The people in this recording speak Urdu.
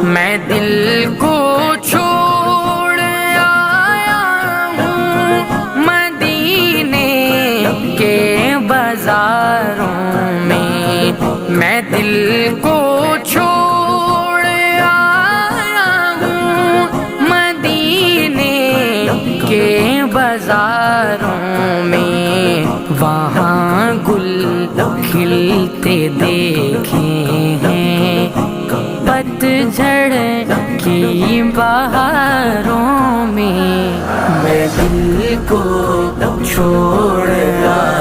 میں دل کو چھوڑ آیا ہوں مدینے کے بازاروں میں دل کو چھوڑ آیا ہوں مدینے کے بازاروں میں، وہاں گل کھلتے دیکھے ہیں پتجھڑ کی بہاروں میں دل کو چھوڑ آیا